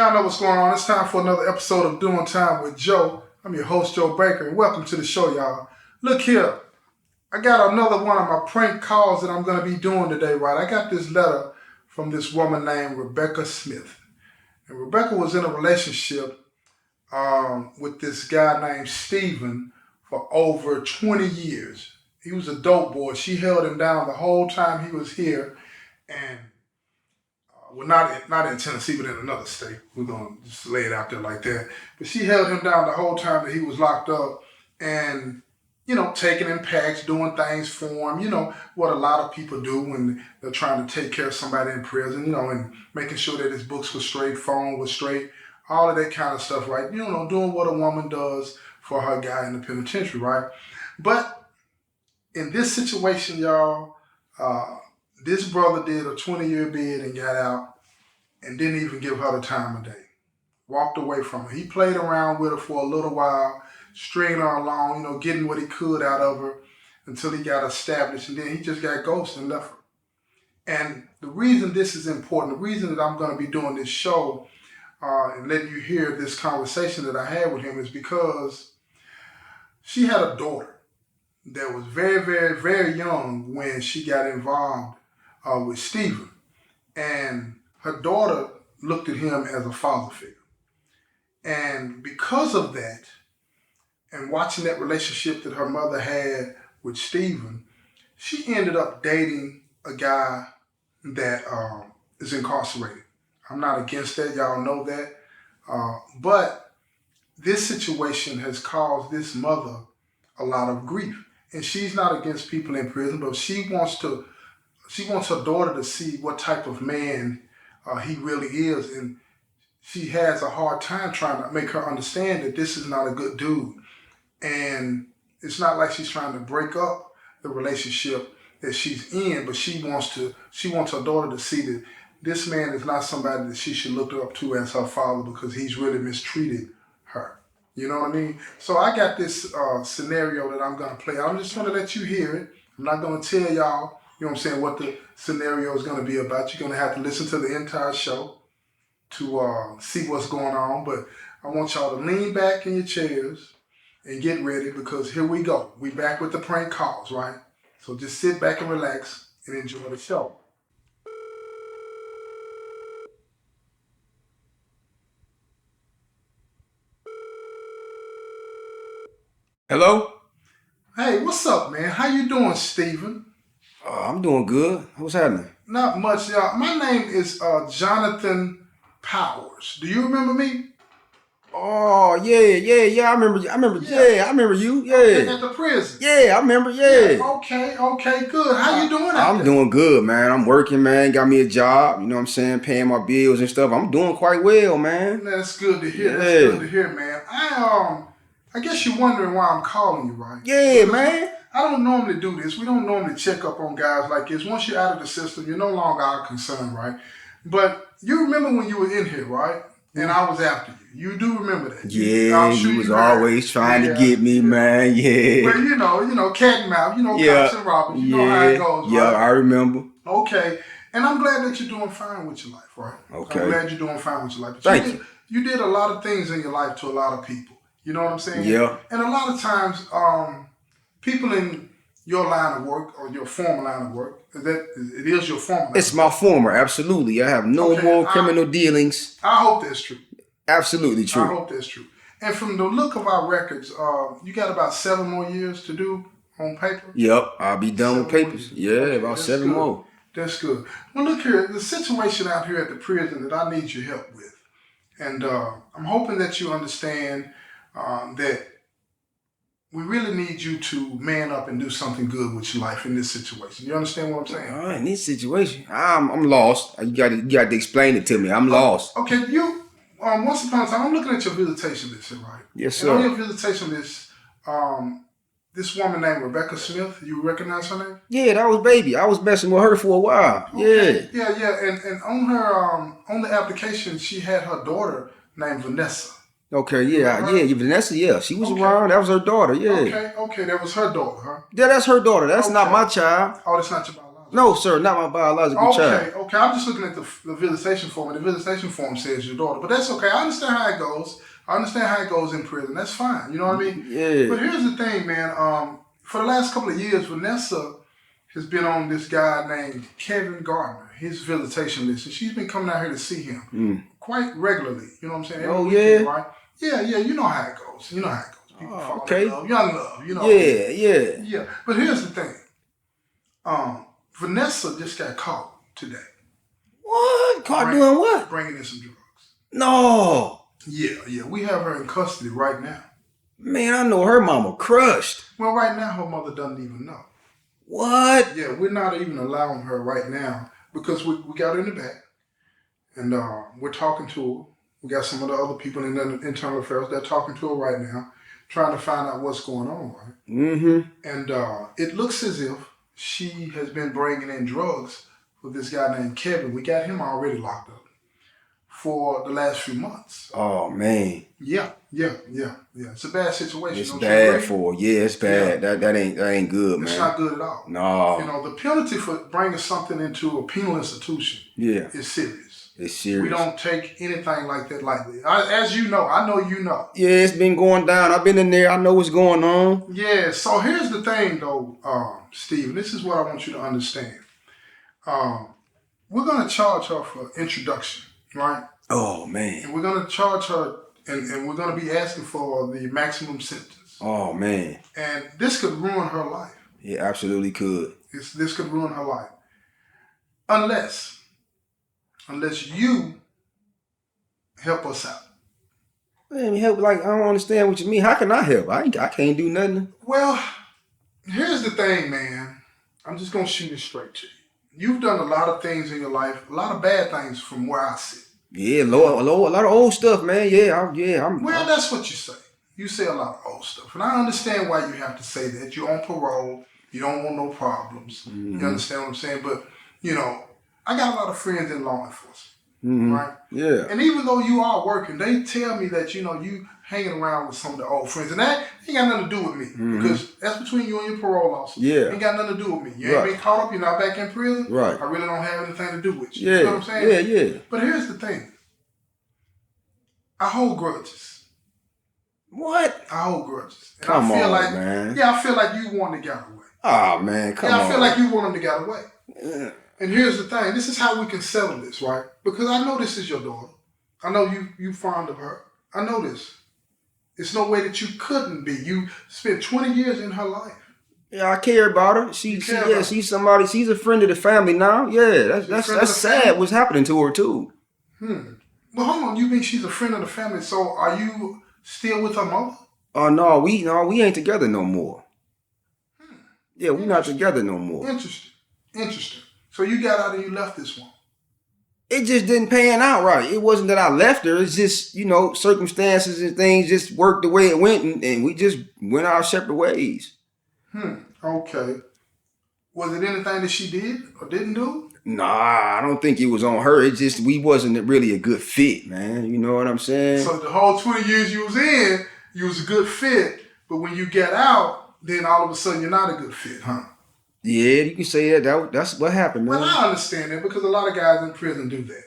Y'all know what's going on. It's time for another episode of Doing Time with Joe. I'm your host, Joe Baker, and welcome to the show, y'all. Look here. I got another one of my prank calls that I'm going to be doing today, right? I got this letter from this woman named Rebecca Smith. And Rebecca was in a relationship with this guy named Stephen for over 20 years. He was a dope boy. She held him down the whole time he was here. And well, not in Tennessee, but in another state. We're going to just lay it out there like that. But she held him down the whole time that he was locked up and, taking in packs, doing things for him, what a lot of people do when they're trying to take care of somebody in prison, and making sure that his books were straight, phone was straight, all of that kind of stuff, right? Doing what a woman does for her guy in the penitentiary, right? But in this situation, y'all, this brother did a 20-year bid and got out and didn't even give her the time of day. Walked away from her. He played around with her for a little while, stringing her along, getting what he could out of her until he got established, and then he just got ghosted and left her. And the reason this is important, the reason that I'm going to be doing this show and letting you hear this conversation that I had with him is because she had a daughter that was very, very, very young when she got involved with Stephen. And her daughter looked at him as a father figure. And because of that, and watching that relationship that her mother had with Stephen, she ended up dating a guy that is incarcerated. I'm not against that, y'all know that. But this situation has caused this mother a lot of grief. And she's not against people in prison, but she wants her daughter to see what type of man he really is. And she has a hard time trying to make her understand that this is not a good dude. And it's not like she's trying to break up the relationship that she's in, but she wants her daughter to see that this man is not somebody that she should look up to as her father because he's really mistreated her. You know what I mean? So I got this scenario that I'm going to play. I'm just going to let you hear it. I'm not going to tell y'all, what the scenario is going to be about. You're going to have to listen to the entire show to see what's going on. But I want y'all to lean back in your chairs and get ready because here we go. We back with the prank calls, right? So just sit back and relax and enjoy the show. Hello? Hey, what's up, man? How you doing, Stephen? I'm doing good. What's happening? Not much, y'all. My name is Jonathan Powers. Do you remember me? Oh, yeah. I remember you. Yeah. At the prison. Yeah, I remember, yeah. Okay, good. How you doing out I'm there? doing good, man. I'm working, man. Got me a job, paying my bills and stuff. I'm doing quite well, man. That's good to hear. Yeah. That's good to hear, man. I guess you're wondering why I'm calling you, right? Yeah, Because man. I don't normally do this. We don't normally check up on guys like this. Once you're out of the system, you're no longer our concern, right? But you remember when you were in here, right? And I was after you. You do remember that. Yeah, you was always trying to get me, man. Yeah. Well, cat and mouse, cops and robbers. You know how it goes, right? Yeah, I remember. Okay. And I'm glad that you're doing fine with your life, right? Okay. I'm glad you're doing fine with your life. But Thank you. You did a lot of things in your life to a lot of people. You know what I'm saying? Yeah. And a lot of times, people in your line of work or your former line of work, it is your former line It's my former, absolutely. I have no more criminal dealings. I hope that's true. Absolutely true. I hope that's true. And from the look of our records, you got about 7 more years to do on paper? Yep, I'll be done with papers. Yeah, about 7 more. That's good. Well, look here, the situation out here at the prison that I need your help with. And I'm hoping that you understand that we really need you to man up and do something good with your life in this situation. You understand what I'm saying? All right, in this situation, I'm lost. You got to explain it to me. I'm lost. Okay, once upon a time, I'm looking at your visitation list here, right? Yes, sir. And on your visitation list, this woman named Rebecca Smith, you recognize her name? Yeah, that was baby. I was messing with her for a while. Okay. Yeah. And on her on the application, she had her daughter named Vanessa. Okay, yeah, Vanessa, yeah. She was around. That was her daughter, yeah. Okay, that was her daughter, huh? Yeah, that's her daughter. That's not my child. Oh, that's not your biological. No, sir, not my biological child. Okay. I'm just looking at the visitation form, and the visitation form says your daughter. But that's okay. I understand how it goes. I understand how it goes in prison. That's fine. You know what I mean? Yeah. But here's the thing, man. For the last couple of years, Vanessa has been on this guy named Kevin Gardner, his visitation list, and she's been coming out here to see him quite regularly. You know what I'm saying? Every weekend, right? Yeah. You know how it goes. You know how it goes. People fall in love, young love. You know. Yeah. But here's the thing. Vanessa just got caught today. What? Caught doing what? Bringing in some drugs. No. Yeah. We have her in custody right now. Man, I know her mama crushed. Well, right now her mother doesn't even know. What? Yeah, we're not even allowing her right now because we got her in the back and we're talking to her. We got some of the other people in the internal affairs that are talking to her right now, trying to find out what's going on, right? Mm-hmm. And it looks as if she has been bringing in drugs with this guy named Kevin. We got him already locked up for the last few months. Oh, man. Yeah. It's a bad situation. It's bad for her. Yeah, it's bad. Yeah. That ain't good, man. It's not good at all. No. You know, the penalty for bringing something into a penal institution is serious. It's serious. We don't take anything like that lightly. As you know, I know you know. Yeah, it's been going down. I've been in there. I know what's going on. Yeah, so here's the thing, though, Steve. This is what I want you to understand. We're going to charge her for introduction, right? Oh, man. And we're going to charge her, and we're going to be asking for the maximum sentence. Oh, man. And this could ruin her life. It absolutely could. This could ruin her life. Unless you help us out. Man, help, like, I don't understand what you mean. How can I help? I can't do nothing. Well, here's the thing, man. I'm just going to shoot it straight to you. You've done a lot of things in your life, a lot of bad things from where I sit. Yeah, Lord, a lot of old stuff, man. Well, that's what you say. You say a lot of old stuff. And I understand why you have to say that. You're on parole. You don't want no problems. Mm-hmm. You understand what I'm saying? But, you know, I got a lot of friends in law enforcement, right? Yeah. And even though you are working, they tell me that, you know, you hanging around with some of the old friends. And that ain't got nothing to do with me because that's between you and your parole officer. Yeah. Ain't got nothing to do with me. You ain't been caught up. You're not back in prison. Right. I really don't have anything to do with you. Yeah. You know what I'm saying? Yeah. But here's the thing. I hold grudges. What? I hold grudges. And Come I feel on, like, man. Yeah, I feel like you want to get away. Oh, man, come on. Yeah, I feel like you want them to get away. Yeah. And here's the thing. This is how we can settle this, right? Because I know this is your daughter. I know you fond of her. I know this. It's no way that you couldn't be. You spent 20 years in her life. Yeah, I care about her. She's somebody. She's a friend of the family now. Yeah, that's sad. What's happening to her too? Well, hold on. You mean she's a friend of the family? So are you still with her mother? Oh no, we ain't together no more. Yeah, we're not together no more. Interesting. So you got out and you left this one. It just didn't pan out right. It wasn't that I left her. It's just, you know, circumstances and things just worked the way it went, and we just went our separate ways. Okay. Was it anything that she did or didn't do? Nah, I don't think it was on her. It just, we wasn't really a good fit, man. You know what I'm saying? So the whole 20 years you was in, you was a good fit, but when you get out, then all of a sudden you're not a good fit, huh? Yeah, you can say that. That's what happened, man. Well, I understand that because a lot of guys in prison do that.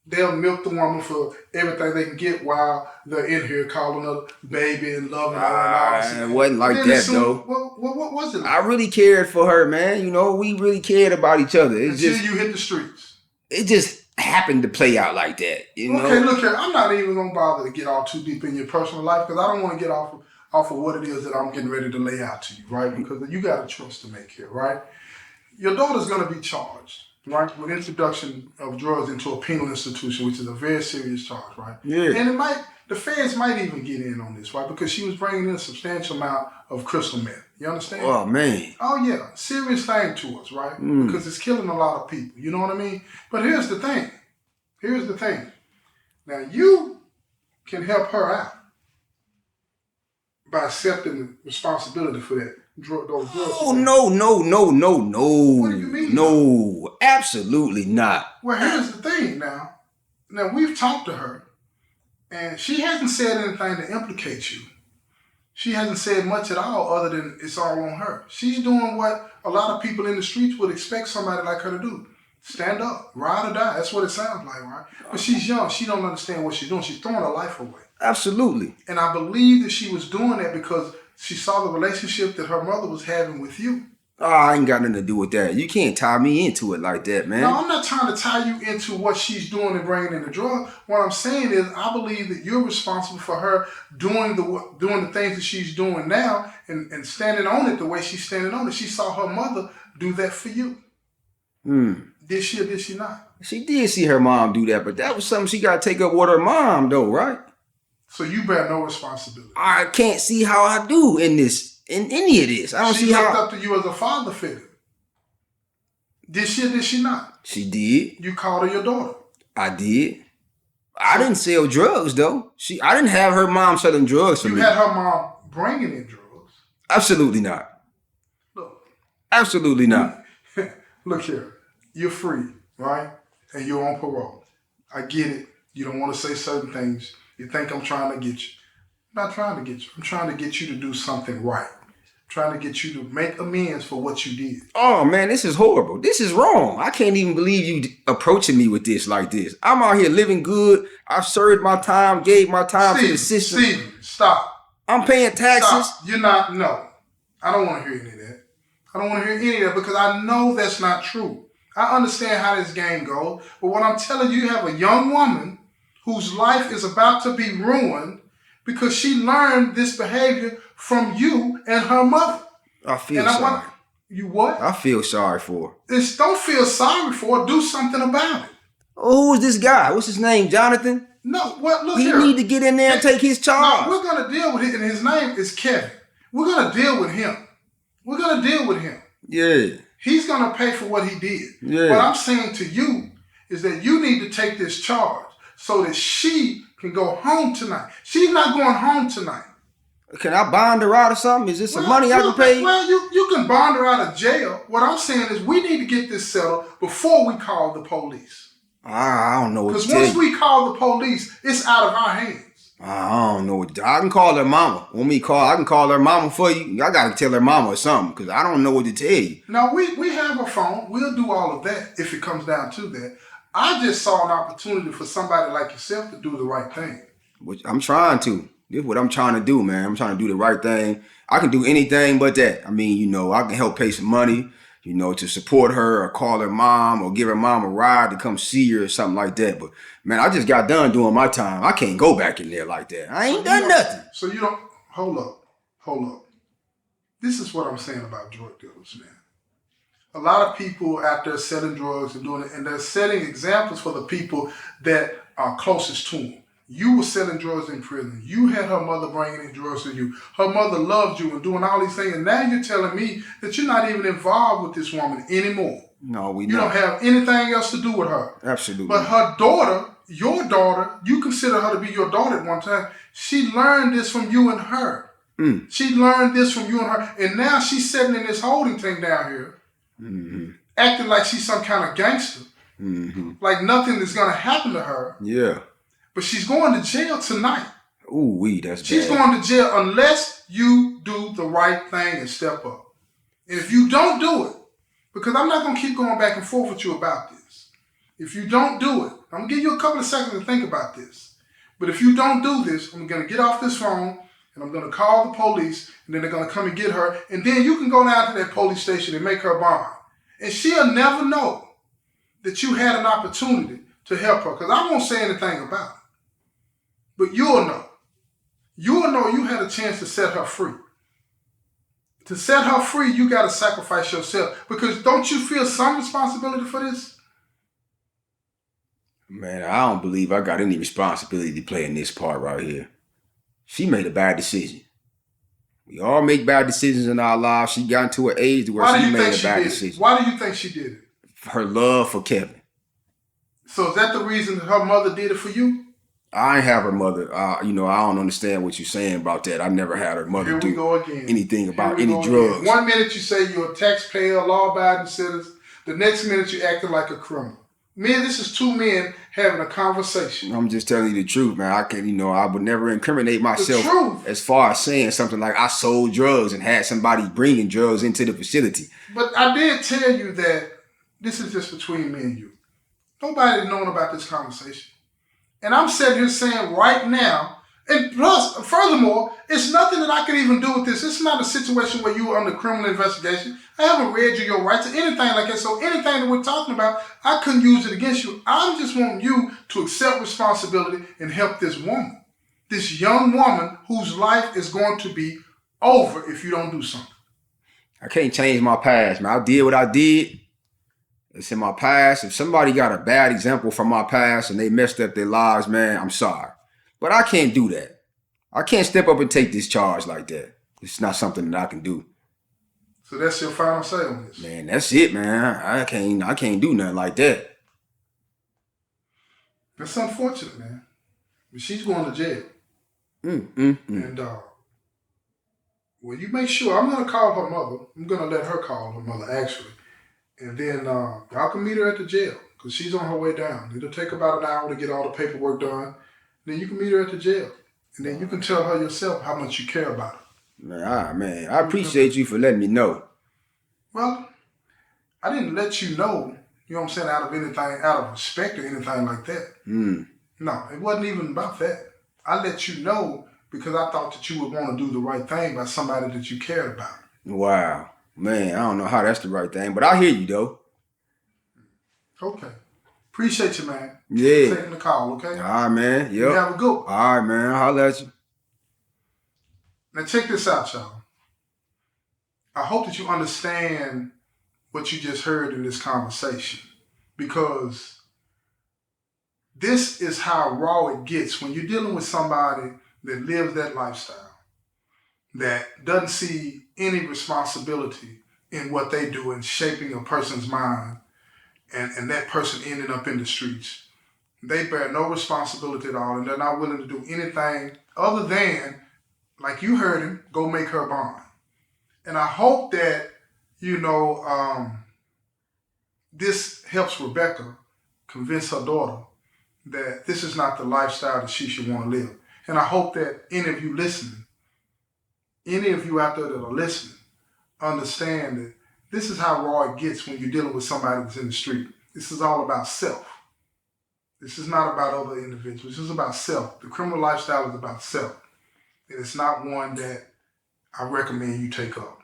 They'll milk the woman for everything they can get while they're in here calling her baby and loving her and all this. It wasn't like that, though. What was it like? I really cared for her, man. You know, we really cared about each other. Until you hit the streets. It just happened to play out like that, you know? Okay, look here. I'm not even going to bother to get all too deep in your personal life because I don't want to get off of what it is that I'm getting ready to lay out to you, right? Because you got a choice to make here, right? Your daughter's going to be charged, right, with introduction of drugs into a penal institution, which is a very serious charge, right? Yeah. And the feds might even get in on this, right? Because she was bringing in a substantial amount of crystal meth. You understand? Oh, man. Oh, yeah. Serious thing to us, right? Because it's killing a lot of people. You know what I mean? But here's the thing. Now, you can help her out by accepting the responsibility for that those drugs. Oh, no. What do you mean? No, absolutely not. Well, here's the thing now. Now, we've talked to her, and she hasn't said anything to implicate you. She hasn't said much at all other than it's all on her. She's doing what a lot of people in the streets would expect somebody like her to do. Stand up, ride or die. That's what it sounds like, right? But she's young. She don't understand what she's doing. She's throwing her life away. Absolutely. And I believe that she was doing that because she saw the relationship that her mother was having with you. Oh, I ain't got nothing to do with that. You can't tie me into it like that, man. No, I'm not trying to tie you into what she's doing and bringing in the drug. What I'm saying is, I believe that you're responsible for her doing the things that she's doing now and standing on it the way she's standing on it. She saw her mother do that for you. Did she or did she not? She did see her mom do that, but that was something she got to take up with her mom, though, right? So you bear no responsibility. I can't see how I do in any of this. I don't see how. She looked up to you as a father figure. Did she or did she not? She did. You called her your daughter. I did. I didn't sell drugs, though. I didn't have her mom selling drugs for me. You had her mom bringing in drugs. Absolutely not. Look. Absolutely not. Look here. You're free, right? And you're on parole. I get it. You don't want to say certain things. You think I'm trying to get you. I'm not trying to get you. I'm trying to get you to do something right. I'm trying to get you to make amends for what you did. Oh, man, this is horrible. This is wrong. I can't even believe you approaching me with this like this. I'm out here living good. I've served my time, gave my time to the system. Steven, stop. I'm paying taxes. Stop. You're not, no. I don't want to hear any of that. I don't want to hear any of that because I know that's not true. I understand how this game goes, but what I'm telling you, you have a young woman whose life is about to be ruined because she learned this behavior from you and her mother. I feel sorry. You what? I feel sorry for her. Don't feel sorry for her. Do something about it. Oh, who is this guy? What's his name? Jonathan? No, look he here. He need to get in there and take his charge. No, we're going to deal with it, and his name is Kevin. We're going to deal with him. We're going to deal with him. Yeah. He's going to pay for what he did. Yeah. What I'm saying to you is that you need to take this charge so that she can go home tonight. She's not going home tonight. Can I bond her out or something? Is this some money I can pay? Well, you can bond her out of jail. What I'm saying is we need to get this settled before we call the police. I don't know what to tell Because once you. we call the police, it's out of our hands. I don't know. I can call her mama. I can call her mama for you. I got to tell her mama or something because I don't know what to tell you. No, we have a phone. We'll do all of that if it comes down to that. I just saw an opportunity for somebody like yourself to do the right thing. Which I'm trying to. This is what I'm trying to do, man. I'm trying to do the right thing. I can do anything but that. I mean, I can help pay some money, to support her or call her mom or give her mom a ride to come see her or something like that. But, man, I just got done doing my time. I can't go back in there like that. I ain't done nothing. So you don't, hold up. This is what I'm saying about drug dealers, man. A lot of people out there selling drugs and doing it, and they're setting examples for the people that are closest to them. You were selling drugs in prison. You had her mother bringing in drugs to you. Her mother loved you and doing all these things. And now you're telling me that you're not even involved with this woman anymore. No, you don't have anything else to do with her. Absolutely. But her daughter, your daughter, you consider her to be your daughter at one time. She learned this from you and her. She learned this from you and her. And now she's sitting in this holding thing down here, acting like she's some kind of gangster. Like nothing is going to happen to her. Yeah. But she's going to jail tonight. Ooh, that's bad. She's going to jail unless you do the right thing and step up. And if you don't do it, because I'm not going to keep going back and forth with you about this. If you don't do it, I'm going to give you a couple of seconds to think about this. But if you don't do this, I'm going to get off this phone and I'm going to call the police and then they're going to come and get her. And then you can go down to that police station and make her bond. And she'll never know that you had an opportunity to help her because I won't say anything about it. But you'll know. You'll know you had a chance to set her free. To set her free, you got to sacrifice yourself. Because don't you feel some responsibility for this? Man, I don't believe I got any responsibility to play in this part right here. She made a bad decision. We all make bad decisions in our lives. She got into an age where she made a bad decision. Why do you think she did it? Her love for Kevin. So is that the reason her mother did it for you? I ain't have her mother. I don't understand what you're saying about that. I never had her mother do anything about any drugs. One minute you say you're a taxpayer, law-abiding citizen. The next minute you're acting like a criminal. Men, this is two men having a conversation. I'm just telling you the truth, man. I would never incriminate myself truth. as far as saying something like I sold drugs and had somebody bringing drugs into the facility. But I did tell you that this is just between me and you. Nobody known about this conversation. And I'm sitting here saying right now, and plus, furthermore, it's nothing that I can even do with this. It's not a situation where you are under criminal investigation. I haven't read you your rights or anything like that. So anything that we're talking about, I couldn't use it against you. I just want you to accept responsibility and help this woman. This young woman whose life is going to be over if you don't do something. I can't change my past, man. I did what I did. It's in my past. If somebody got a bad example from my past and they messed up their lives, man, I'm sorry. But I can't do that. I can't step up and take this charge like that. It's not something that I can do. So that's your final say on this? Man, that's it, man. I can't do nothing like that. That's unfortunate, man. But she's going to jail. And well, you make sure. I'm going to call her mother. I'm going to let her call her mother, actually. And then y'all can meet her at the jail because she's on her way down. It'll take about an hour to get all the paperwork done. Then you can meet her at the jail. And then you can tell her yourself how much you care about her. Man, I appreciate you for letting me know. Well, I didn't let you know, you know what I'm saying, out of respect or anything like that. No, it wasn't even about that. I let you know because I thought that you would want to do the right thing by somebody that you cared about. Wow. Man, I don't know how that's the right thing, but I hear you, though. Okay. Appreciate you, man. Yeah. Taking the call, okay? All right, man. Yep. You have a good one. All right, man. I'll let you. Now, check this out, y'all. I hope that you understand what you just heard in this conversation because this is how raw it gets when you're dealing with somebody that lives that lifestyle, that doesn't see any responsibility in what they do in shaping a person's mind and that person ending up in the streets. They bear no responsibility at all and they're not willing to do anything other than, like you heard him, go make her bond. And I hope that, this helps Rebecca convince her daughter that this is not the lifestyle that she should want to live. And I hope that any of you out there that are listening, understand that this is how raw it gets when you're dealing with somebody that's in the street. This is all about self. This is not about other individuals. This is about self. The criminal lifestyle is about self. And it's not one that I recommend you take up.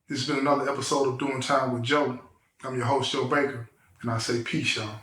This has been another episode of Doing Time with Joe. I'm your host, Joe Baker, and I say peace, y'all.